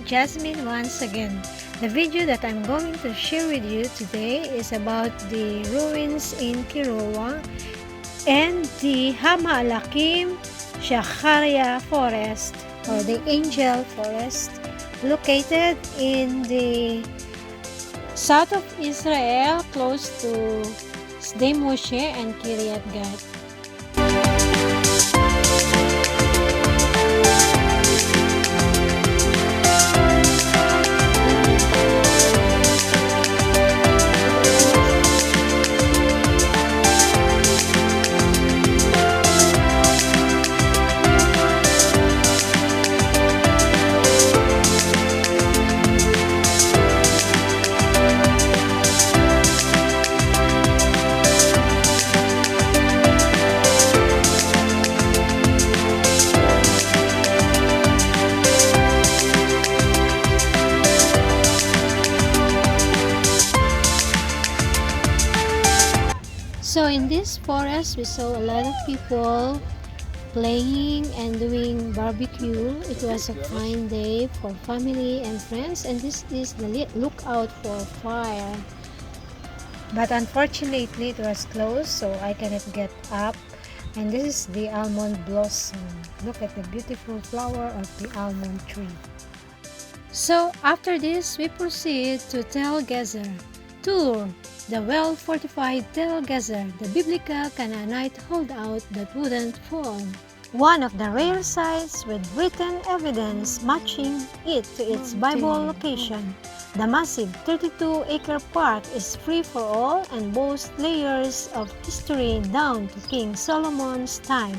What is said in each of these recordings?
Jasmine once again. The video that I'm going to share with you today is about the ruins in Keroa and the HaMaalachim Shahariya forest or the angel forest located in the south of Israel close to Sde Moshe and Kiryat Gat. So in this forest, we saw a lot of people playing and doing barbecue. It was a fine day for family and friends, and this is the lookout for fire. But unfortunately, it was closed, so I cannot get up. And this is the almond blossom. Look at the beautiful flower of the almond tree. So after this, we proceed to Tel Gezer. Tour the well-fortified Tel Gezer, the biblical Canaanite holdout that wouldn't fall. One of the rare sites with written evidence matching it to its Bible location. The massive 32-acre park is free for all and boasts layers of history down to King Solomon's time.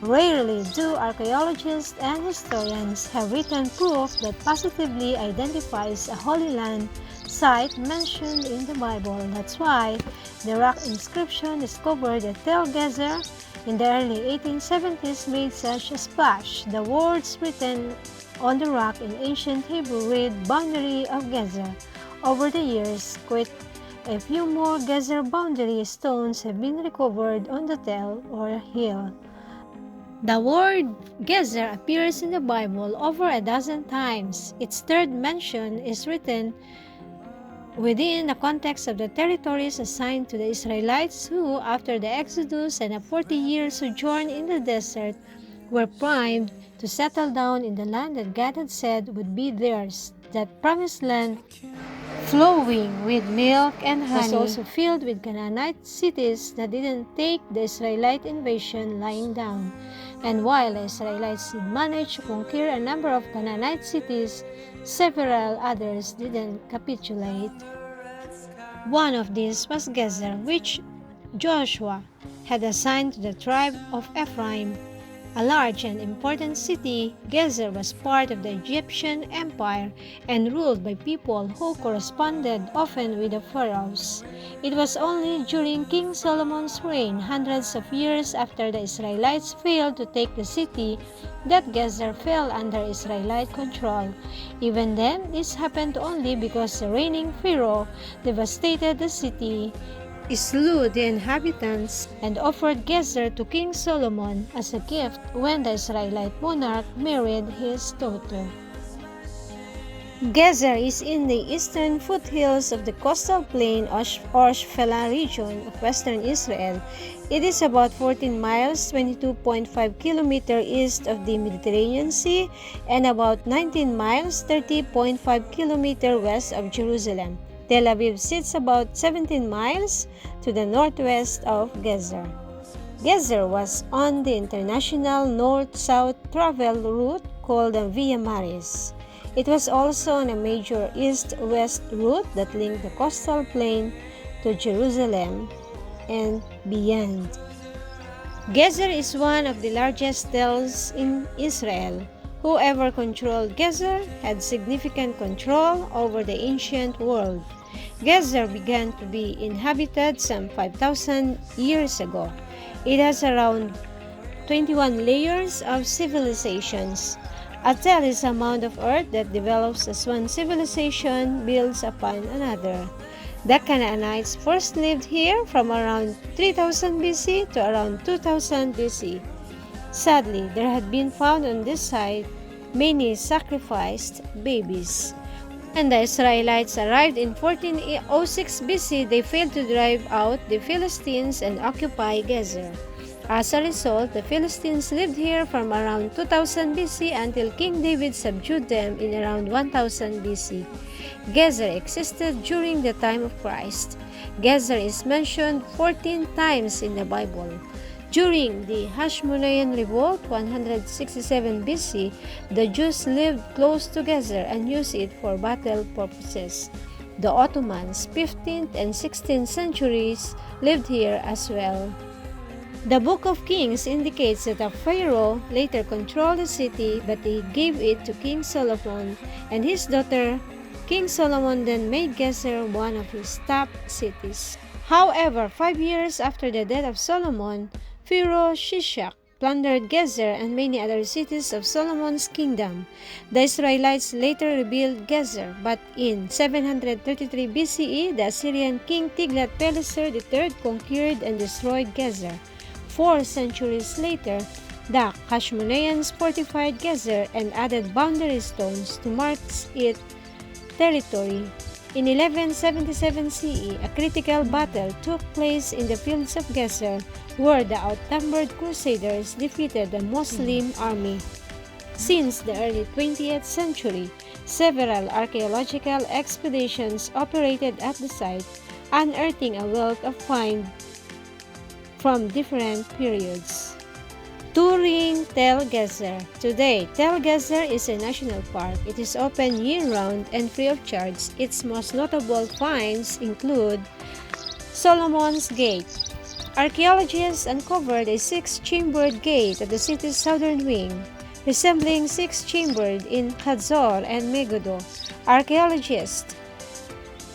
Rarely do archaeologists and historians have written proof that positively identifies a Holy Land site mentioned in the Bible. That's why the rock inscription discovered at Tel Gezer in the early 1870s made such a splash. The words written on the rock in ancient Hebrew read "Boundary of Gezer." Over the years, quite a few more Gezer boundary stones have been recovered on the Tel or hill. The word Gezer appears in the Bible over a dozen times. Its third mention is written within the context of the territories assigned to the Israelites who, after the Exodus and a 40-year sojourn in the desert, were primed to settle down in the land that God had said would be theirs. That promised land, flowing with milk and honey, was also filled with Canaanite cities that didn't take the Israelite invasion lying down. And while the Israelites did manage to conquer a number of Canaanite cities, several others didn't capitulate. One of these was Gezer, which Joshua had assigned to the tribe of Ephraim. A large and important city, Gezer was part of the Egyptian Empire and ruled by people who corresponded often with the pharaohs. It was only during King Solomon's reign, hundreds of years after the Israelites failed to take the city, that Gezer fell under Israelite control. Even then, this happened only because the reigning pharaoh devastated the city, slew the inhabitants, and offered Gezer to King Solomon as a gift when the Israelite monarch married his daughter. Gezer is in the eastern foothills of the coastal plain or Shafela region of western Israel. It is about 14 miles, 22.5 kilometers east of the Mediterranean Sea, and about 19 miles, 30.5 kilometers west of Jerusalem. Tel Aviv sits about 17 miles to the northwest of Gezer. Gezer was on the international north-south travel route called the Via Maris. It was also on a major east-west route that linked the coastal plain to Jerusalem and beyond. Gezer is one of the largest tels in Israel. Whoever controlled Gezer had significant control over the ancient world. Gezer began to be inhabited some 5,000 years ago. It has around 21 layers of civilizations. A tel is a mound of earth that develops as one civilization builds upon another. The Canaanites first lived here from around 3000 BC to around 2000 BC. Sadly, there had been found on this site many sacrificed babies. When the Israelites arrived in 1406 BC, they failed to drive out the Philistines and occupy Gezer. As a result, the Philistines lived here from around 2000 BC until King David subdued them in around 1000 BC. Gezer existed during the time of Christ. Gezer is mentioned 14 times in the Bible. During the Hashmonaean Revolt, 167 BC, the Jews lived close to Gezer and used it for battle purposes. The Ottomans, 15th and 16th centuries, lived here as well. The Book of Kings indicates that a pharaoh later controlled the city, but he gave it to King Solomon and his daughter. King Solomon then made Gezer one of his top cities. However, 5 years after the death of Solomon, Pharaoh Shishak plundered Gezer and many other cities of Solomon's kingdom. The Israelites later rebuilt Gezer, but in 733 BCE, the Assyrian king Tiglath-Pileser III conquered and destroyed Gezer. 4 centuries later, the Hashmoneans fortified Gezer and added boundary stones to mark its territory. In 1177 CE, a critical battle took place in the fields of Gezer, where the outnumbered Crusaders defeated the Muslim army. Since the early 20th century, several archaeological expeditions operated at the site, unearthing a wealth of finds from different periods. Ruins.Tel Gezer. Today, Tel Gezer is a national park. It is open year-round and free of charge. Its most notable finds include Solomon's Gate. Archaeologists uncovered a 6-chambered gate at the city's southern wing, resembling 6-chambered in Gezer and Megiddo. Archaeologist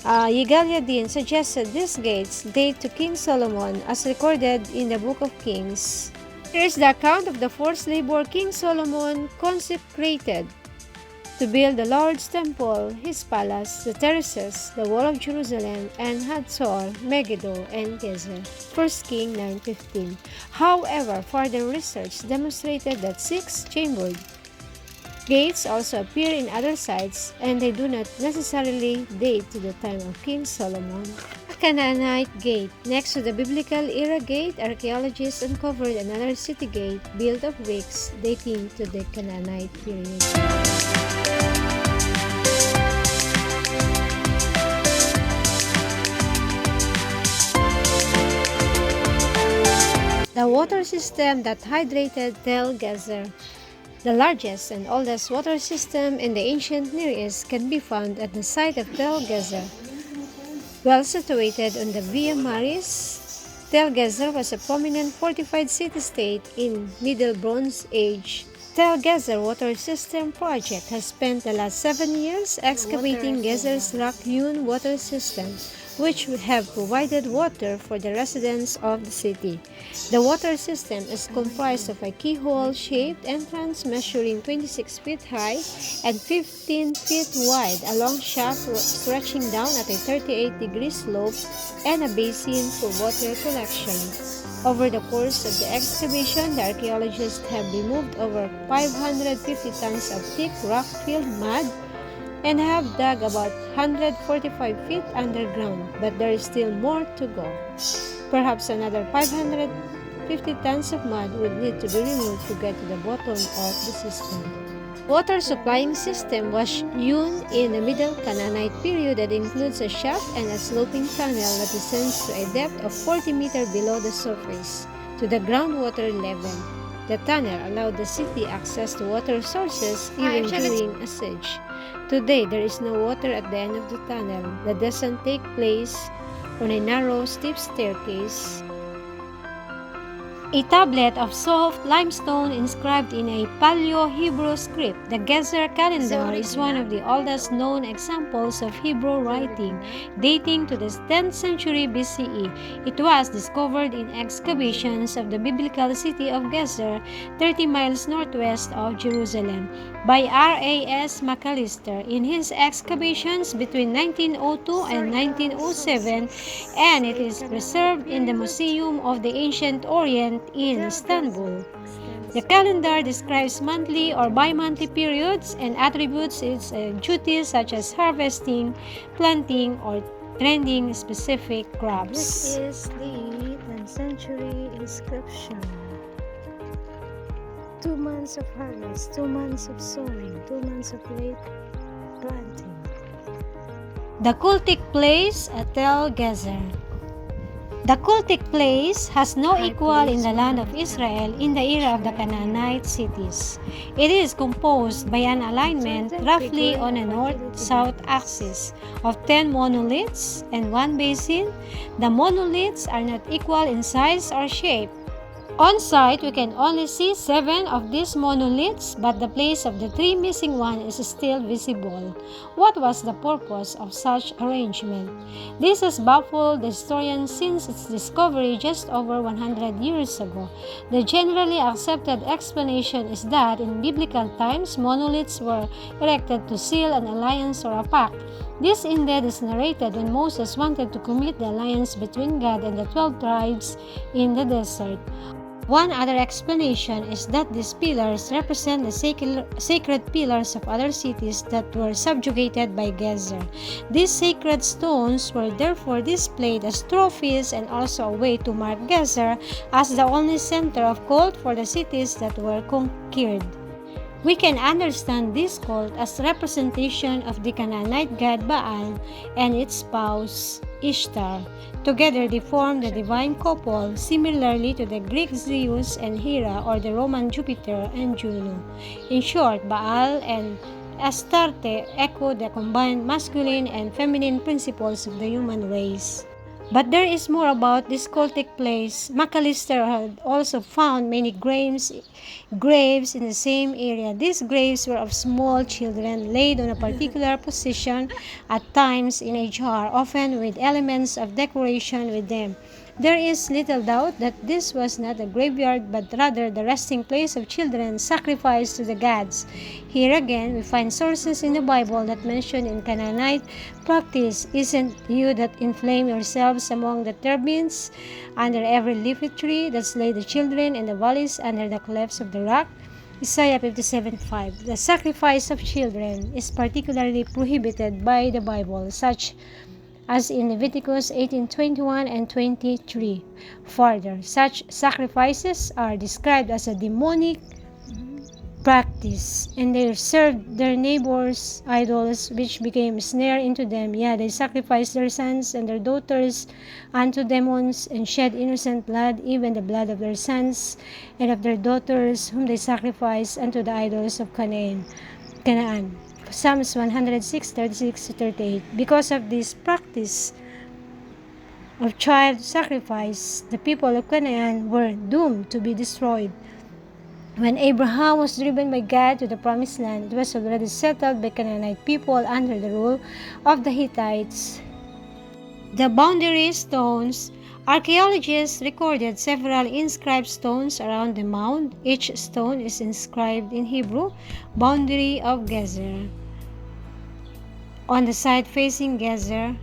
Yigal suggested these gates date to King Solomon as recorded in the Book of Kings. Here is the account of the forced labor King Solomon consecrated to build the Lord's temple, his palace, the terraces, the wall of Jerusalem, and Hazor, Megiddo, and Gezer. 1 King 9:15. However, further research demonstrated that 6-chambered gates also appear in other sites, and they do not necessarily date to the time of King Solomon. Canaanite Gate. Next to the biblical era gate, archaeologists uncovered another city gate built of bricks dating to the Canaanite period. The water system that hydrated Tel Gezer. The largest and oldest water system in the ancient Near East can be found at the site of Tel Gezer. Well situated on the Via Maris, Tel Gezer was a prominent fortified city-state in Middle Bronze Age. Tel Gezer Water System Project has spent the last 7 years excavating Gezer's rock-hewn water system, which have provided water for the residents of the city. The water system is comprised of a keyhole-shaped entrance measuring 26 feet high and 15 feet wide, a long shaft stretching down at a 38-degree slope, and a basin for water collection. Over the course of the excavation, the archaeologists have removed over 550 tons of thick rock-filled mud and have dug about 145 feet underground, but there is still more to go. Perhaps another 550 tons of mud would need to be removed to get to the bottom of the system. Water supplying system was hewn in the Middle Canaanite period that includes a shaft and a sloping tunnel that descends to a depth of 40 meters below the surface to the groundwater level. The tunnel allowed the city access to water sources even during a siege. Today, there is no water at the end of the tunnel. The descent takes place on a narrow, steep staircase. A tablet of soft limestone inscribed in a Paleo-Hebrew script. The Gezer calendar is one of the oldest known examples of Hebrew writing, dating to the 10th century BCE. It was discovered in excavations of the biblical city of Gezer, 30 miles northwest of Jerusalem, by R.A.S. McAllister in his excavations between 1902 and 1907, and it is preserved in the Museum of the Ancient Orient in Istanbul. The calendar describes monthly or bi-monthly periods and attributes its duties such as harvesting, planting, or tending specific crops. This is the 10th century inscription. 2 months of harvest, 2 months of sowing, 2 months of late planting. The cultic place at Tel Gezer. The cultic place has no equal in the land of Israel in the era of the Canaanite cities. It is composed by an alignment roughly on a north-south axis of 10 monoliths and 1 basin. The monoliths are not equal in size or shape. On site, we can only see 7 of these monoliths, but the place of the 3 missing ones is still visible. What was the purpose of such arrangement? This has baffled the historians since its discovery just over 100 years ago. The generally accepted explanation is that in biblical times, monoliths were erected to seal an alliance or a pact. This indeed is narrated when Moses wanted to commit the alliance between God and the 12 tribes in the desert. One other explanation is that these pillars represent the sacred pillars of other cities that were subjugated by Gezer. These sacred stones were therefore displayed as trophies and also a way to mark Gezer as the only center of cult for the cities that were conquered. We can understand this cult as representation of the Canaanite god Baal and its spouse Ishtar. Together they form the divine couple, similarly to the Greek Zeus and Hera or the Roman Jupiter and Juno. In short, Baal and Astarte echo the combined masculine and feminine principles of the human race. But there is more about this cultic place. McAllister had also found many graves in the same area. These graves were of small children laid on a particular position, at times in a jar, often with elements of decoration with them. There is little doubt that this was not a graveyard but rather the resting place of children sacrificed to the gods. Here again, we find sources in the Bible that mention in Canaanite practice, "Isn't you that inflame yourselves among the terebinths under every leafy tree that slay the children in the valleys under the clefts of the rock?" Isaiah 57:5. The sacrifice of children is particularly prohibited by the Bible, such as in Leviticus 18:21 and 23. Further, such sacrifices are described as a demonic practice, and they served their neighbors' idols, which became a snare into them. Yeah, they sacrificed their sons and their daughters unto demons, and shed innocent blood, even the blood of their sons and of their daughters, whom they sacrificed unto the idols of Canaan. Psalms 106:36-38. Because of this practice of child sacrifice, the people of Canaan were doomed to be destroyed. When Abraham was driven by God to the promised land, it was already settled by Canaanite people under the rule of the Hittites. The boundary stones. Archaeologists recorded several inscribed stones around the mound. Each stone is inscribed in Hebrew, "Boundary of Gezer." On the side facing Gezer,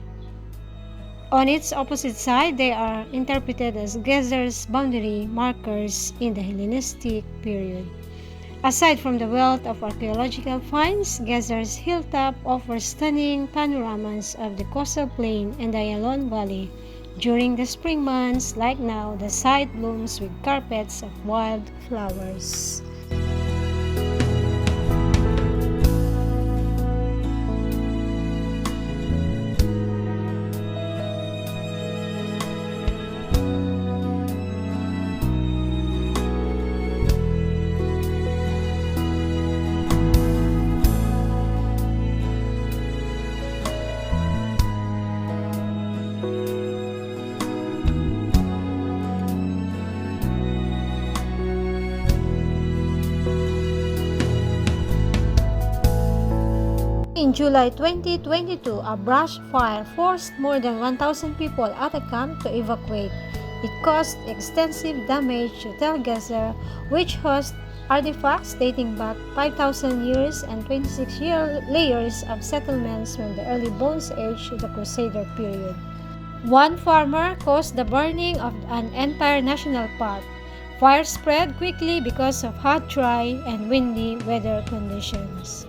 on its opposite side, they are interpreted as Gezer's boundary markers in the Hellenistic period. Aside from the wealth of archaeological finds, Gezer's hilltop offers stunning panoramas of the coastal plain and the Ayalon Valley. During the spring months, like now, the site blooms with carpets of wild flowers. In July 2022, a brush fire forced more than 1,000 people at a camp to evacuate. It caused extensive damage to Tel Gezer, which hosts artifacts dating back 5,000 years and 26 layers of settlements from the early Bronze Age to the Crusader period. One farmer caused the burning of an entire national park. Fire spread quickly because of hot, dry, and windy weather conditions.